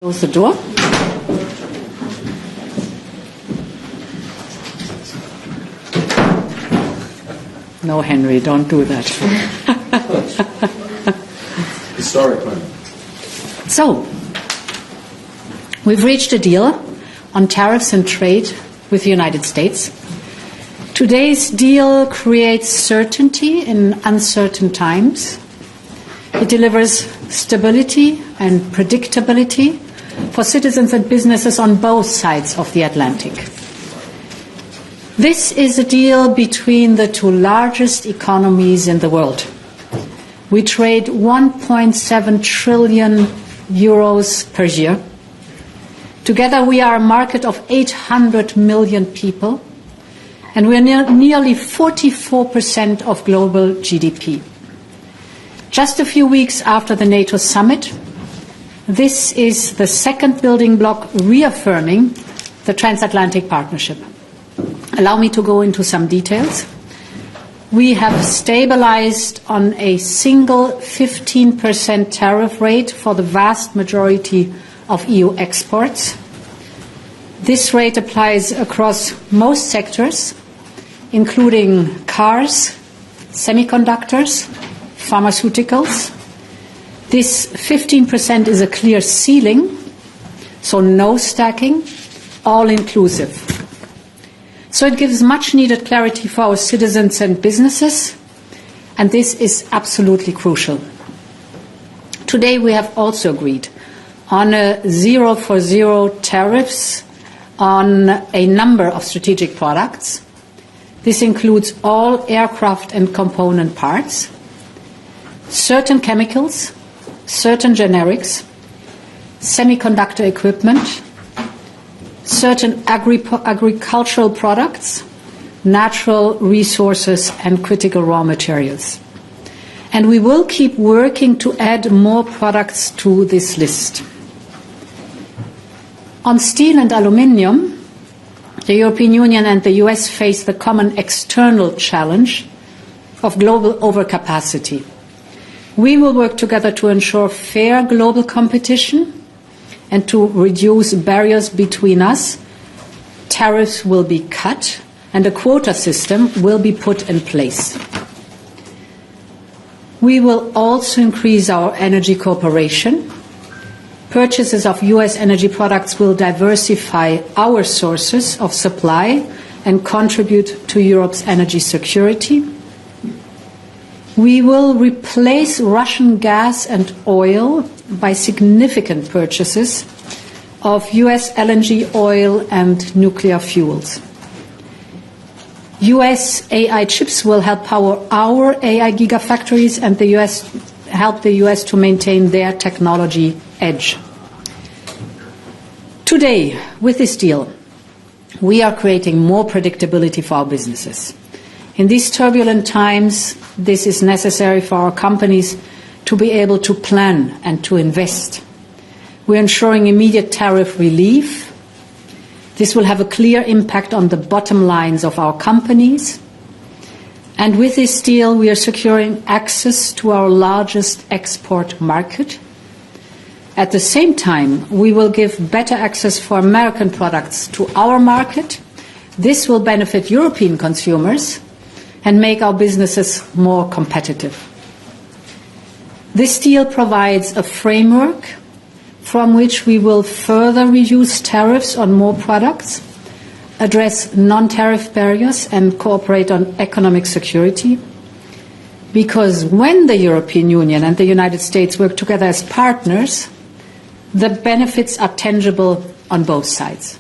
Close the door. No, Henry, don't do that. Historic moment. So, we've reached a deal on tariffs and trade with the United States. Today's deal creates certainty in uncertain times. It delivers stability and predictability for citizens and businesses on both sides of the Atlantic. This is a deal between the two largest economies in the world. We trade 1.7 trillion euros per year. Together we are a market of 800 million people, and we are nearly 44% of global GDP. Just a few weeks after the NATO summit, this is the second building block reaffirming the transatlantic partnership. Allow me to go into some details. We have stabilized on a single 15% tariff rate for the vast majority of EU exports. This rate applies across most sectors, including cars, semiconductors, pharmaceuticals. This 15% is a clear ceiling, so no stacking, all inclusive. So it gives much needed clarity for our citizens and businesses, and this is absolutely crucial. Today we have also agreed on a 0 for 0 tariffs on a number of strategic products. This includes all aircraft and component parts, certain chemicals, certain generics, semiconductor equipment, certain agricultural products, natural resources and critical raw materials. And we will keep working to add more products to this list. On steel and aluminium, the European Union and the US face the common external challenge of global overcapacity. We will work together to ensure fair global competition and to reduce barriers between us. Tariffs will be cut and a quota system will be put in place. We will also increase our energy cooperation. Purchases of US energy products will diversify our sources of supply and contribute to Europe's energy security. We will replace Russian gas and oil by significant purchases of US LNG oil and nuclear fuels. US AI chips will help power our AI gigafactories and help the US to maintain their technology edge. Today, with this deal, we are creating more predictability for our businesses. In these turbulent times, this is necessary for our companies to be able to plan and to invest. We're ensuring immediate tariff relief. This will have a clear impact on the bottom lines of our companies. And with this deal, we are securing access to our largest export market. At the same time, we will give better access for American products to our market. This will benefit European consumers and make our businesses more competitive. This deal provides a framework from which we will further reduce tariffs on more products, address non-tariff barriers and cooperate on economic security. Because when the European Union and the United States work together as partners, the benefits are tangible on both sides.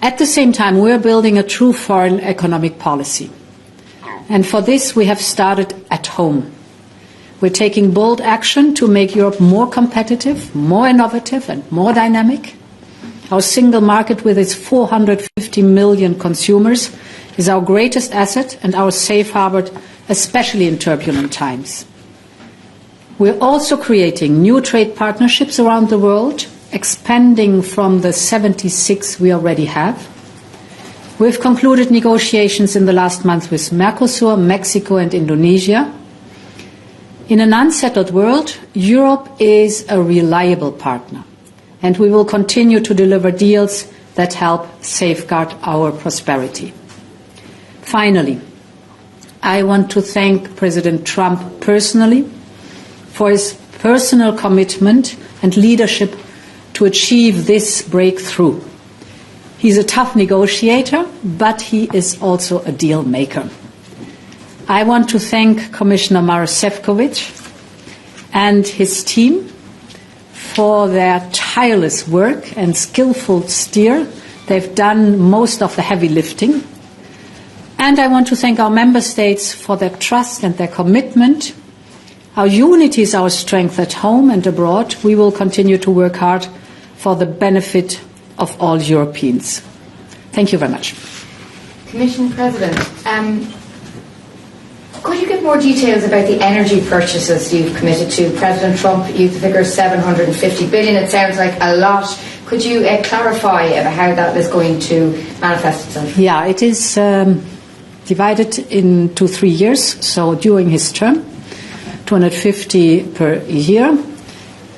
At the same time, we are building a true foreign economic policy. And for this, we have started at home. We're taking bold action to make Europe more competitive, more innovative, and more dynamic. Our single market, with its 450 million consumers, is our greatest asset and our safe harbor, especially in turbulent times. We're also creating new trade partnerships around the world, expanding from the 76 we already have. We've concluded negotiations in the last month with Mercosur, Mexico and Indonesia. In an unsettled world, Europe is a reliable partner, and we will continue to deliver deals that help safeguard our prosperity. Finally, I want to thank President Trump personally for his personal commitment and leadership to achieve this breakthrough. He's a tough negotiator, but he is also a deal maker. I want to thank Commissioner Maroš Šefčovič and his team for their tireless work and skillful steer. They've done most of the heavy lifting. And I want to thank our member states for their trust and their commitment. Our unity is our strength at home and abroad. We will continue to work hard for the benefit of all Europeans. Thank you very much. Commission President, could you give more details about the energy purchases you've committed to? President Trump used the figure 750 billion. It sounds like a lot. Could you clarify about how that is going to manifest itself? Yeah, it is divided into 3 years. So during his term, 250 per year.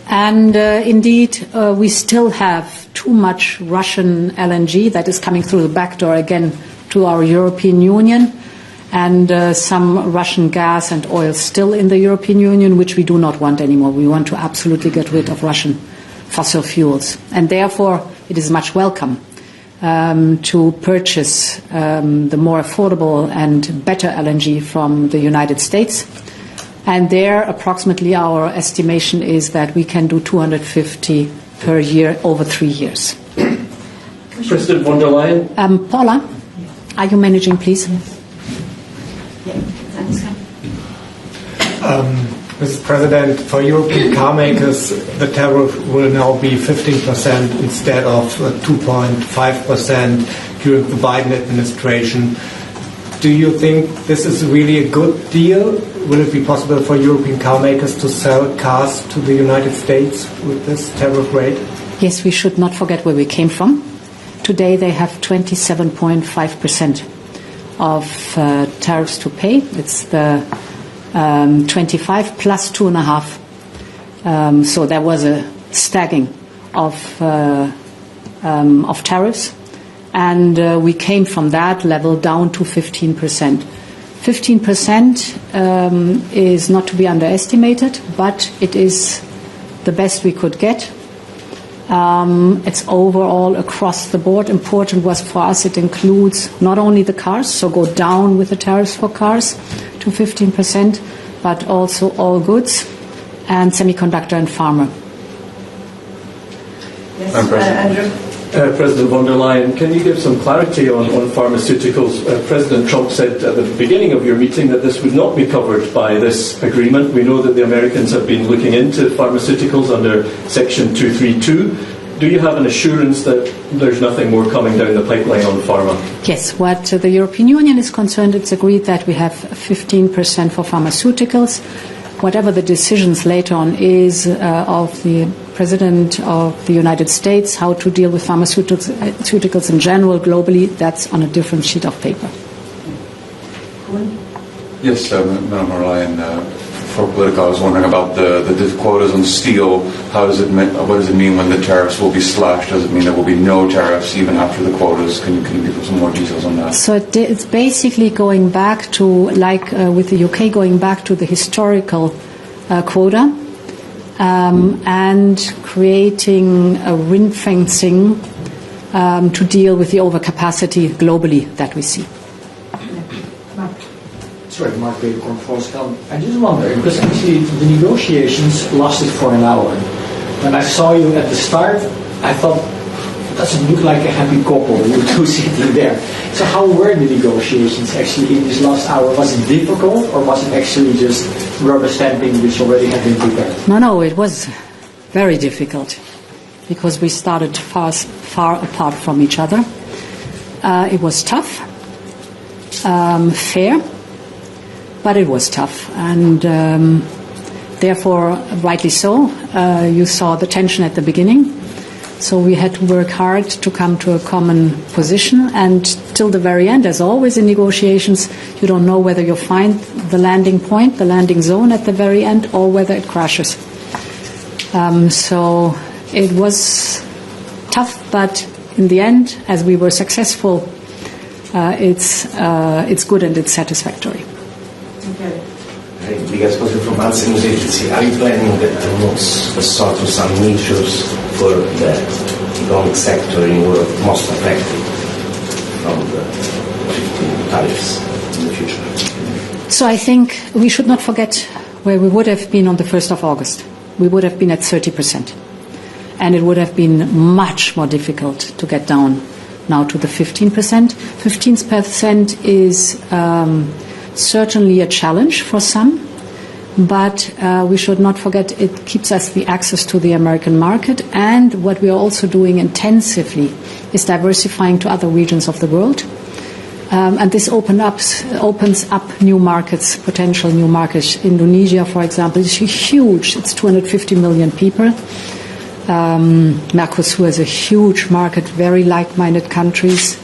And indeed, we still have too much Russian LNG that is coming through the back door again to our European Union, and some Russian gas and oil still in the European Union, which we do not want anymore. We want to absolutely get rid of Russian fossil fuels. And therefore, it is much welcome to purchase the more affordable and better LNG from the United States. And there, approximately, our estimation is that we can do 250 per year over 3 years. President von der Leyen. Paula, are you managing, please? Mr. President, for European car makers, the tariff will now be 15% instead of 2.5% during the Biden administration. Do you think this is really a good deal? Will it be possible for European car makers to sell cars to the United States with this tariff rate? Yes, we should not forget where we came from. Today they have 27.5% of tariffs to pay. It's the 25 plus 2.5. So there was a staggering of tariffs. And we came from that level down to 15%. 15% is not to be underestimated, but it is the best we could get. It's overall across the board. Important was for us, it includes not only the cars, so go down with the tariffs for cars to 15%, but also all goods and semiconductor and pharma. Yes, Andrew. President von der Leyen, can you give some clarity on pharmaceuticals? President Trump said at the beginning of your meeting that this would not be covered by this agreement. We know that the Americans have been looking into pharmaceuticals under Section 232. Do you have an assurance that there's nothing more coming down the pipeline on pharma? Yes, what the European Union is concerned, it's agreed that we have 15% for pharmaceuticals. Whatever the decisions later on is of the President of the United States, how to deal with pharmaceuticals in general, globally, that's on a different sheet of paper. Yes, Madam von der Leyen, for Politico, I was wondering about the quotas on steel. What does it mean when the tariffs will be slashed? Does it mean there will be no tariffs even after the quotas? Can you give us some more details on that? So it's basically going back to, like with the UK, going back to the historical quota and creating a ring fencing to deal with the overcapacity globally that we see. Sorry, Mark Baker, Volkskrant. I just wonder, because actually the negotiations lasted for an hour. When I saw you at the start, I thought, it doesn't look like a happy couple, you two sitting there. So how were the negotiations actually in this last hour? Was it difficult, or was it actually just rubber stamping which already had been prepared? No, it was very difficult because we started far apart from each other. It was tough, fair, but it was tough, and therefore, rightly so, you saw the tension at the beginning. So we had to work hard to come to a common position, and till the very end, as always in negotiations, you don't know whether you'll find the landing point, the landing zone at the very end, or whether it crashes. So it was tough, but in the end, as we were successful, it's good and it's satisfactory. Okay. Biggest question from Answer News Agency. Are you planning to sort of some measures for the economic sector in Europe most affected from the 15 tariffs in the future? So I think we should not forget where we would have been on the 1st of August. We would have been at 30%. And it would have been much more difficult to get down now to the 15%. 15% is certainly a challenge for some, but we should not forget it keeps us the access to the American market, and what we are also doing intensively is diversifying to other regions of the world. And this opens up new markets, potential new markets. Indonesia, for example, is huge. It's 250 million people. Mercosur is a huge market, very like-minded countries.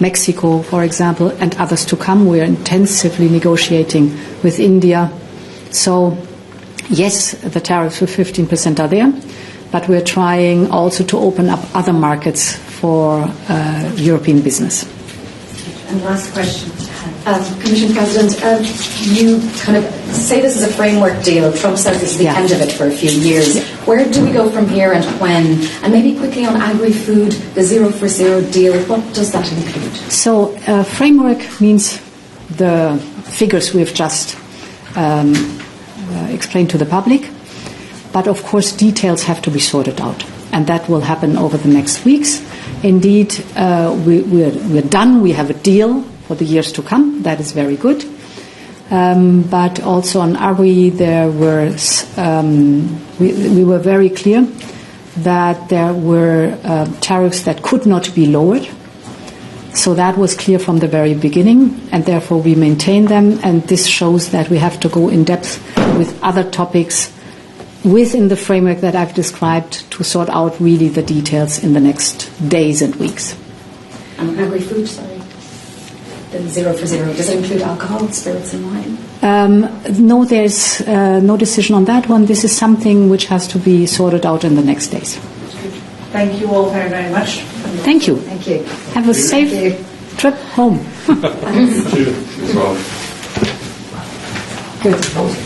Mexico, for example, and others to come. We are intensively negotiating with India. So, yes, the tariffs with 15% are there, but we're trying also to open up other markets for European business. And last question. Commission President, you kind of say this is a framework deal. Trump says this is the end of it for a few years. Yeah. Where do we go from here and when? And maybe quickly on agri-food, the 0 for 0 deal, what does that include? So framework means the figures we've just explained to the public, but of course details have to be sorted out, and that will happen over the next weeks. Indeed, we're done. We have a deal for the years to come. That is very good. But also on agri, there were we were very clear that there were tariffs that could not be lowered. So that was clear from the very beginning, and therefore we maintain them. And this shows that we have to go in depth with other topics within the framework that I've described to sort out really the details in the next days and weeks. Agri-food, sorry. The 0 for 0, does it include alcohol, spirits and wine? No, there's no decision on that one. This is something which has to be sorted out in the next days. Thank you all very, very much. Thank you. Thank you. Have a safe trip home. Thank you. Good.